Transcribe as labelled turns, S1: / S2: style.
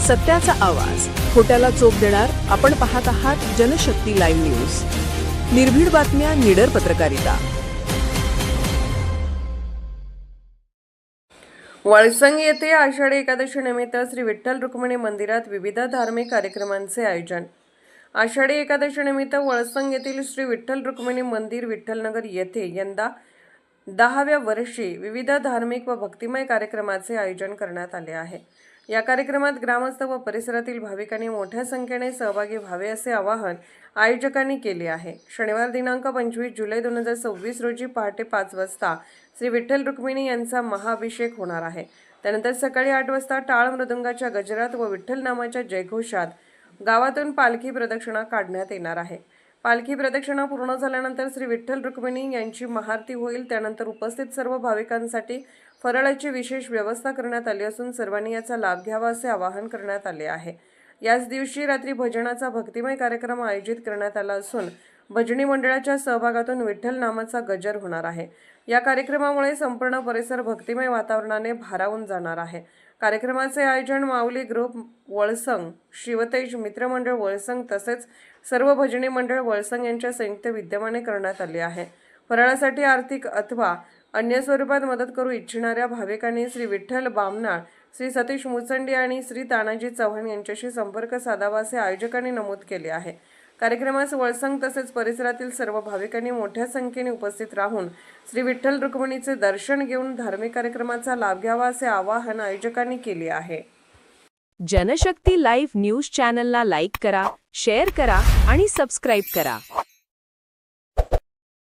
S1: सत्याचा आवाज, खोट्याला चोप देणार. आपण पाहत आहात जनशक्ती लाईव्ह न्यूज. निर्भीड बातम्या, निडर पत्रकारिता.
S2: वळसंग येथे आषाढी एकादशी निमित्त श्री विठ्ठल रुक्मिणी मंदिरात विविध धार्मिक कार्यक्रमांचे आयोजन. आषाढी एकादशी निमित्त वळसंग येथील श्री विठ्ठल रुक्मिणी मंदिर विठ्ठलनगर येथे यंदा 10व्या वर्षी विविध धार्मिक व भक्तिमय कार्यक्रमाचे आयोजन करण्यात आले आहे. या कार्यक्रमात ग्रामस्थ व परिसरातील भाविकांनी मोठ्या संख्येने सहभागी व्हावे असे आवाहन आयोजकांनी केले आहे. शनिवार दिनांक 25 जुलै 2026 रोजी पहाटे 5 वाजता श्री विठ्ठल रुक्मिणी यांचा महाअभिषेक होणार आहे. त्यानंतर सकाळी 8 वाजता टाळ मृदुंगाच्या गजरात व विठ्ठल नामाच्या जयघोषात गावातून पालखी प्रदक्षिणा काढण्यात येणार आहे. पालखी प्रदक्षिणा पूर्ण झाल्यानंतर श्री विठ्ठल रुक्मिणी यांची महाआरती होईल. त्यानंतर उपस्थित सर्व भाविकांसाठी फराळाची विशेष व्यवस्था करण्यात आली असून सर्वांनी याचा लाभ घ्यावा असे आवाहन करण्यात आले आहे. याच दिवशी रात्री भजनाचा भक्तिमय कार्यक्रम आयोजित करण्यात आला असून भजनी मंडळाच्या सहभागातून विठ्ठल नामाचा गजर होणार आहे. या कार्यक्रमामुळे संपूर्ण परिसर भक्तिमय वातावरणाने भारावून जाणार आहे. कार्यक्रमाचे आयोजन माऊली ग्रुप वळसंग, शिवतेज मित्रमंडळ वळसंग तसेच सर्व भजनी मंडळ वळसंग यांच्या संयुक्त विद्यमाने करण्यात आले आहे. फराळासाठी आर्थिक अथवा अन्य स्वरूपात मदत करू इच्छिणाऱ्या भाविकांनी श्री विठ्ठल बामनाळ, श्री सतीश मुचंडी आणि श्री तानाजी चव्हाण यांच्याशी संपर्क साधावा असे आयोजकांनी नमूद केले आहे. कार्यक्रमास वळसंग तसेच परिसरातील सर्व भाविकांनी मोठ्या संख्येने उपस्थित राहून श्री विठ्ठल रुक्मिणीचे दर्शन घेऊन धार्मिक कार्यक्रमाचा लाभ घ्यावा असे आवाहन आयोजकांनी केले आहे.
S1: जनशक्ती लाईव्ह न्यूज चॅनलला लाईक करा, शेअर करा आणि सबस्क्राईब करा.